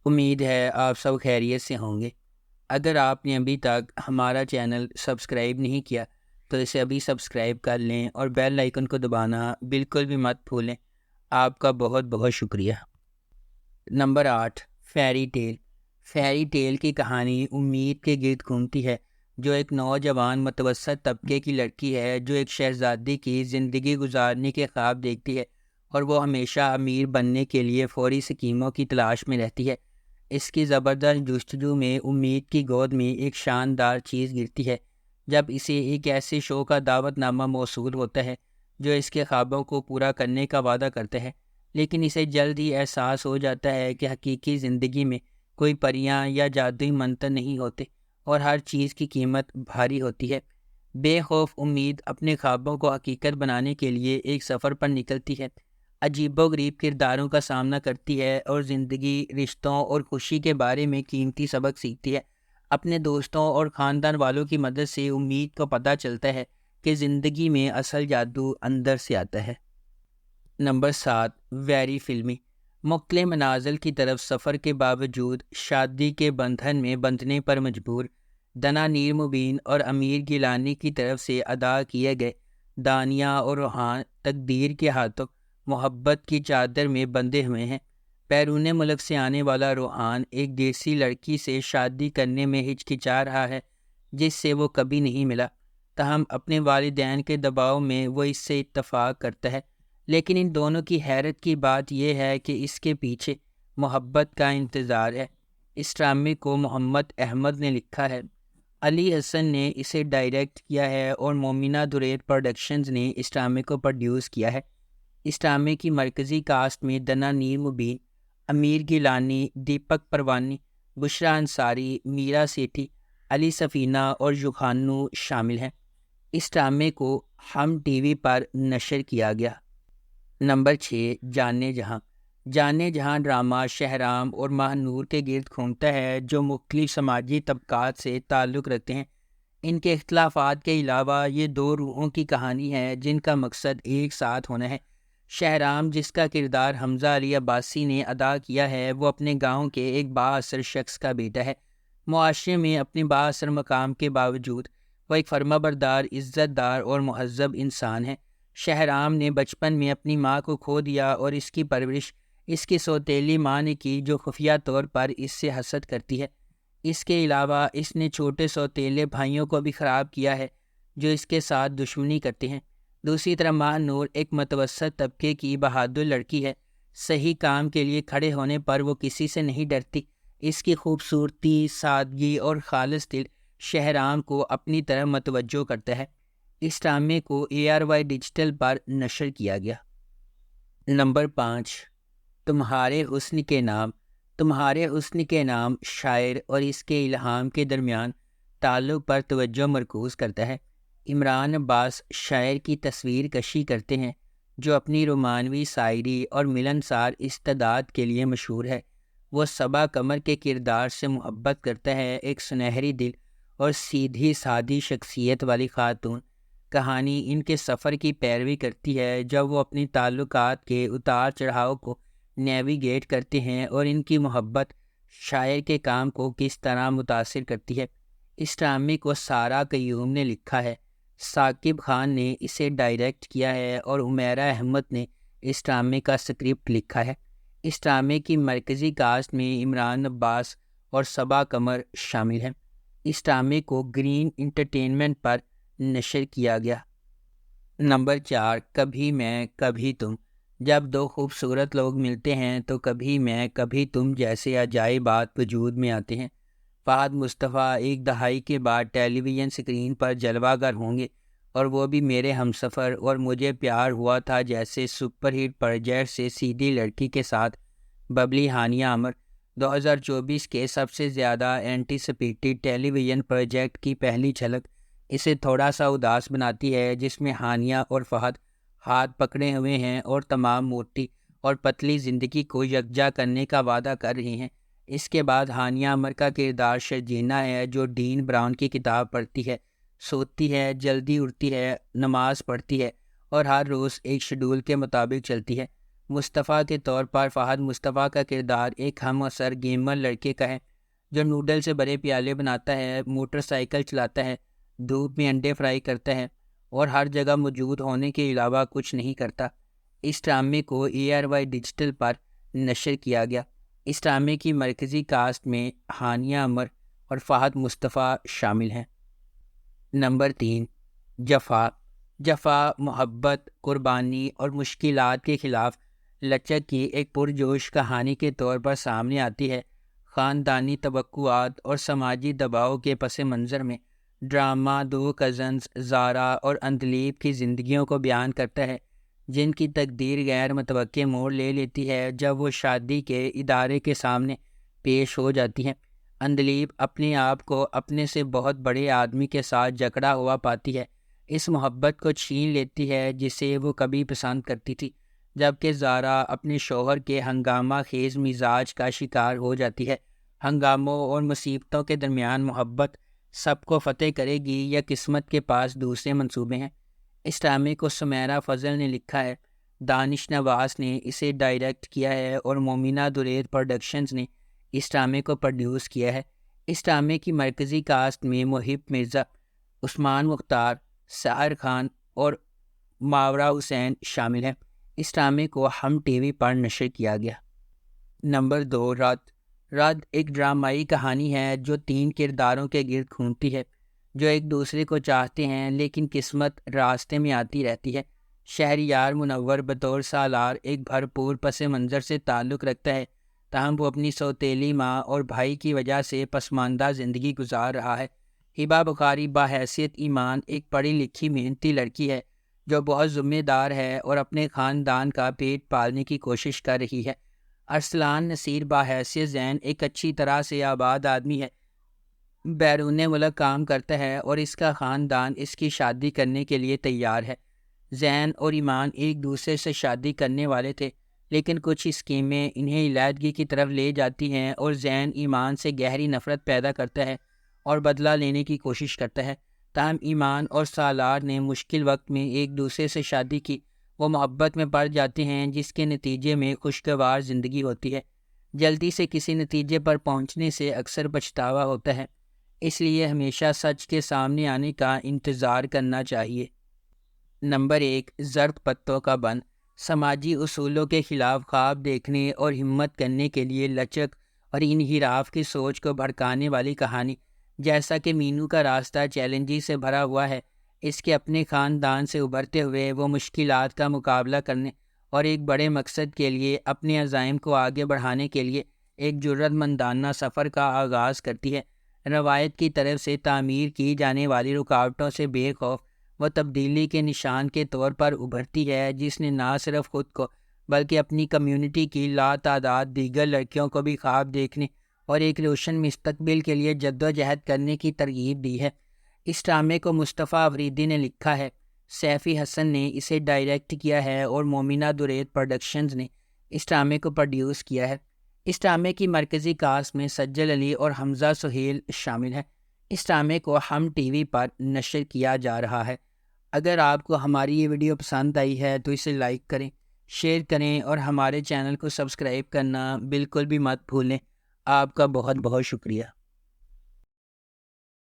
امید ہے آپ سب خیریت سے ہوں گے۔ اگر آپ نے ابھی تک ہمارا چینل سبسکرائب نہیں کیا تو اسے ابھی سبسکرائب کر لیں اور بیل آئیکن کو دبانا بالکل بھی مت بھولیں۔ آپ کا بہت بہت شکریہ۔ Number 8، fairy tale. Fairy tale کی کہانی امید کے گرد گھومتی ہے، جو ایک نوجوان متوسط طبقے کی لڑکی ہے جو ایک شہزادی کی زندگی گزارنے کے خواب دیکھتی ہے، اور وہ ہمیشہ امیر بننے کے لیے فوری اسکیموں کی تلاش میں رہتی ہے۔ اس کی زبردست جستجو میں امید کی گود میں ایک شاندار چیز گرتی ہے جب اسے ایک ایسے شو کا دعوت نامہ موصول ہوتا ہے جو اس کے خوابوں کو پورا کرنے کا وعدہ کرتا ہے، لیکن اسے جلد ہی احساس ہو جاتا ہے کہ حقیقی زندگی میں کوئی پریاں یا جادوئی منتر نہیں ہوتے اور ہر چیز کی قیمت بھاری ہوتی ہے۔ بے خوف امید اپنے خوابوں کو حقیقت بنانے کے لیے ایک سفر پر نکلتی ہے، عجیب و غریب کرداروں کا سامنا کرتی ہے اور زندگی، رشتوں اور خوشی کے بارے میں قیمتی سبق سیکھتی ہے۔ اپنے دوستوں اور خاندان والوں کی مدد سے امید کو پتہ چلتا ہے کہ زندگی میں اصل جادو اندر سے آتا ہے۔ نمبر 7، ویری فلمی۔ مختلف منازل کی طرف سفر کے باوجود شادی کے بندھن میں بندھنے پر مجبور دنا نیر مبین اور امیر گیلانی کی طرف سے ادا کیے گئے دانیہ اور روحان تقدیر کے ہاتھوں محبت کی چادر میں بندھے ہوئے ہیں۔ بیرون ملک سے آنے والا روحان ایک دیسی لڑکی سے شادی کرنے میں ہچکچا رہا ہے جس سے وہ کبھی نہیں ملا، تاہم اپنے والدین کے دباؤ میں وہ اس سے اتفاق کرتا ہے۔ لیکن ان دونوں کی حیرت کی بات یہ ہے کہ اس کے پیچھے محبت کا انتظار ہے۔ اس ڈرامے کو محمد احمد نے لکھا ہے، علی حسن نے اسے ڈائریکٹ کیا ہے اور مومنہ دریر پروڈکشنز نے اس ڈرامے کو پروڈیوس کیا ہے۔ اس ڈرامے کی مرکزی کاسٹ میں دنا نیر مبین، امیر گیلانی، دیپک پروانی، بشرا انصاری، میرا سیٹھی، علی سفینہ اور یوخانو شامل ہیں۔ اس ڈرامے کو ہم ٹی وی پر نشر کیا گیا۔ نمبر 6، جانے جہاں۔ جانے جہاں ڈرامہ شہرام اور ماہ نور کے گرد گھومتا ہے جو مختلف سماجی طبقات سے تعلق رکھتے ہیں۔ ان کے اختلافات کے علاوہ یہ دو روحوں کی کہانی ہے جن کا مقصد ایک ساتھ ہونا ہے۔ شہرام، جس کا کردار حمزہ علی عباسی نے ادا کیا ہے، وہ اپنے گاؤں کے ایک بااثر شخص کا بیٹا ہے۔ معاشرے میں اپنے بااثر مقام کے باوجود وہ ایک فرمانبردار، عزت دار اور مہذب انسان ہے۔ شہرام نے بچپن میں اپنی ماں کو کھو دیا اور اس کی پرورش اس کی سوتیلی ماں نے کی جو خفیہ طور پر اس سے حسد کرتی ہے۔ اس کے علاوہ اس نے چھوٹے سوتیلے بھائیوں کو بھی خراب کیا ہے جو اس کے ساتھ دشمنی کرتے ہیں۔ دوسری طرف ماہ نور ایک متوسط طبقے کی بہادر لڑکی ہے، صحیح کام کے لیے کھڑے ہونے پر وہ کسی سے نہیں ڈرتی۔ اس کی خوبصورتی، سادگی اور خالص دل شہرام کو اپنی طرف متوجہ کرتا ہے۔ اس ڈرامے کو ARY ڈیجیٹل پر نشر کیا گیا۔ نمبر 5، تمہارے حسن کے نام۔ تمہارے حسن کے نام شاعر اور اس کے الہام کے درمیان تعلق پر توجہ مرکوز کرتا ہے۔ عمران عباس شاعر کی تصویر کشی کرتے ہیں جو اپنی رومانوی شاعری اور ملنسار استعداد کے لیے مشہور ہے۔ وہ صبا قمر کے کردار سے محبت کرتا ہے، ایک سنہری دل اور سیدھی سادی شخصیت والی خاتون۔ کہانی ان کے سفر کی پیروی کرتی ہے جب وہ اپنی تعلقات کے اتار چڑھاؤ کو نیویگیٹ کرتے ہیں اور ان کی محبت شاعر کے کام کو کس طرح متاثر کرتی ہے۔ اس ڈرامے کو سارہ قیوم نے لکھا ہے، ثاقب خان نے اسے ڈائریکٹ کیا ہے اور عمیرہ احمد نے اس ڈرامے کا اسکرپٹ لکھا ہے۔ اس ڈرامے کی مرکزی کاسٹ میں عمران عباس اور صبا قمر شامل ہیں۔ اس ڈرامے کو گرین انٹرٹینمنٹ پر نشر کیا گیا۔ نمبر 4، کبھی میں کبھی تم۔ جب دو خوبصورت لوگ ملتے ہیں تو کبھی میں کبھی تم جیسے عجائبات وجود میں آتے ہیں۔ فہد مصطفیٰ ایک دہائی کے بعد ٹیلی ویژن اسکرین پر جلوہ گر ہوں گے، اور وہ بھی میرے ہمسفر اور مجھے پیار ہوا تھا جیسے سپر ہٹ پروجیکٹ سے سیدھی لڑکی کے ساتھ ببلی ہانیہ عمر۔ 2024 کے سب سے زیادہ اینٹیسپیٹڈ ٹیلی ویژن پروجیکٹ کی پہلی جھلک اسے تھوڑا سا اداس بناتی ہے، جس میں ہانیہ اور فہد ہاتھ پکڑے ہوئے ہیں اور تمام موٹی اور پتلی زندگی کو یکجا کرنے کا وعدہ کر رہی ہیں۔ اس کے بعد ہانیہ عمر کا کردار شرجینا ہے جو ڈین براؤن کی کتاب پڑھتی ہے، سوتی ہے، جلدی اٹھتی ہے، نماز پڑھتی ہے اور ہر روز ایک شیڈول کے مطابق چلتی ہے۔ مصطفیٰ کے طور پر فہد مصطفیٰ کا کردار ایک ہم عصر گیمر لڑکے کا ہے جو نوڈل سے بڑے پیالے بناتا ہے، موٹر سائیکل چلاتا ہے، دھوپ میں انڈے فرائی کرتا ہے اور ہر جگہ موجود ہونے کے علاوہ کچھ نہیں کرتا۔ اس ڈرامے کو ARY ڈیجیٹل پر نشر کیا گیا۔ اس ڈرامے کی مرکزی کاسٹ میں ہانیہ عمر اور فہد مصطفیٰ شامل ہیں۔ نمبر 3، جفا۔ جفا محبت، قربانی اور مشکلات کے خلاف لچک کی ایک پرجوش کہانی کے طور پر سامنے آتی ہے۔ خاندانی توقعات اور سماجی دباؤ کے پس منظر میں ڈرامہ دو کزنز زارا اور اندلیب کی زندگیوں کو بیان کرتا ہے جن کی تقدیر غیر متوقع موڑ لے لیتی ہے جب وہ شادی کے ادارے کے سامنے پیش ہو جاتی ہیں۔ اندلیب اپنے آپ کو اپنے سے بہت بڑے آدمی کے ساتھ جکڑا ہوا پاتی ہے، اس محبت کو چھین لیتی ہے جسے وہ کبھی پسند کرتی تھی، جبکہ زارا اپنے شوہر کے ہنگامہ خیز مزاج کا شکار ہو جاتی ہے۔ ہنگاموں اور مصیبتوں کے درمیان محبت سب کو فتح کرے گی یا قسمت کے پاس دوسرے منصوبے ہیں؟ اس ڈرامے کو سمیرہ فضل نے لکھا ہے، دانش نواز نے اسے ڈائریکٹ کیا ہے اور مومنہ درید پروڈکشنز نے اس ڈرامے کو پروڈیوس کیا ہے۔ اس ڈرامے کی مرکزی کاسٹ میں محب مرزا، عثمان مختار، سحر خان اور ماورا حسین شامل ہیں۔ اس ڈرامے کو ہم ٹی وی پر نشر کیا گیا۔ نمبر 2، رد۔ رد ایک ڈرامائی کہانی ہے جو 3 کرداروں کے گرد گھومتی ہے جو ایک دوسرے کو چاہتے ہیں لیکن قسمت راستے میں آتی رہتی ہے۔ شہریار منور بطور سالار ایک بھرپور پس منظر سے تعلق رکھتا ہے، تاہم وہ اپنی سوتیلی ماں اور بھائی کی وجہ سے پسماندہ زندگی گزار رہا ہے۔ ہبہ بخاری بحیثیت ایمان ایک پڑھی لکھی محنتی لڑکی ہے جو بہت ذمہ دار ہے اور اپنے خاندان کا پیٹ پالنے کی کوشش کر رہی ہے۔ ارسلان نصیر بحیثیت زین ایک اچھی طرح سے آباد آدمی ہے، بیرون ملک کام کرتا ہے اور اس کا خاندان اس کی شادی کرنے کے لیے تیار ہے۔ زین اور ایمان ایک دوسرے سے شادی کرنے والے تھے لیکن کچھ اسکیمیں انہیں علیحدگی کی طرف لے جاتی ہیں اور زین ایمان سے گہری نفرت پیدا کرتا ہے اور بدلہ لینے کی کوشش کرتا ہے۔ تاہم ایمان اور سالار نے مشکل وقت میں ایک دوسرے سے شادی کی، وہ محبت میں پڑ جاتے ہیں جس کے نتیجے میں خوشگوار زندگی ہوتی ہے۔ جلدی سے کسی نتیجے پر پہنچنے سے اکثر پچھتاوا ہوتا ہے، اس لیے ہمیشہ سچ کے سامنے آنے کا انتظار کرنا چاہیے۔ نمبر 1، زرد پتوں کا بند۔ سماجی اصولوں کے خلاف خواب دیکھنے اور ہمت کرنے کے لیے لچک اور انحراف کی سوچ کو بھڑکانے والی کہانی۔ جیسا کہ مینو کا راستہ چیلنجز سے بھرا ہوا ہے، اس کے اپنے خاندان سے ابھرتے ہوئے وہ مشکلات کا مقابلہ کرنے اور ایک بڑے مقصد کے لیے اپنے عزائم کو آگے بڑھانے کے لیے ایک جرأت مندانہ سفر کا آغاز کرتی ہے۔ روایت کی طرف سے تعمیر کی جانے والی رکاوٹوں سے بے خوف وہ تبدیلی کے نشان کے طور پر ابھرتی ہے جس نے نہ صرف خود کو بلکہ اپنی کمیونٹی کی لاتعداد دیگر لڑکیوں کو بھی خواب دیکھنے اور ایک روشن مستقبل کے لیے جدوجہد کرنے کی ترغیب دی ہے۔ اس ڈرامے کو مصطفیٰ افریدی نے لکھا ہے، سیفی حسن نے اسے ڈائریکٹ کیا ہے اور مومنہ درید پروڈکشنز نے اس ڈرامے کو پروڈیوس کیا ہے۔ اس ڈرامے کی مرکزی کاسٹ میں سجل علی اور حمزہ سہیل شامل ہیں۔ اس ڈرامے کو ہم ٹی وی پر نشر کیا جا رہا ہے۔ اگر آپ کو ہماری یہ ویڈیو پسند آئی ہے تو اسے لائک کریں، شیئر کریں اور ہمارے چینل کو سبسکرائب کرنا بالکل بھی مت بھولیں۔ آپ کا بہت بہت شکریہ۔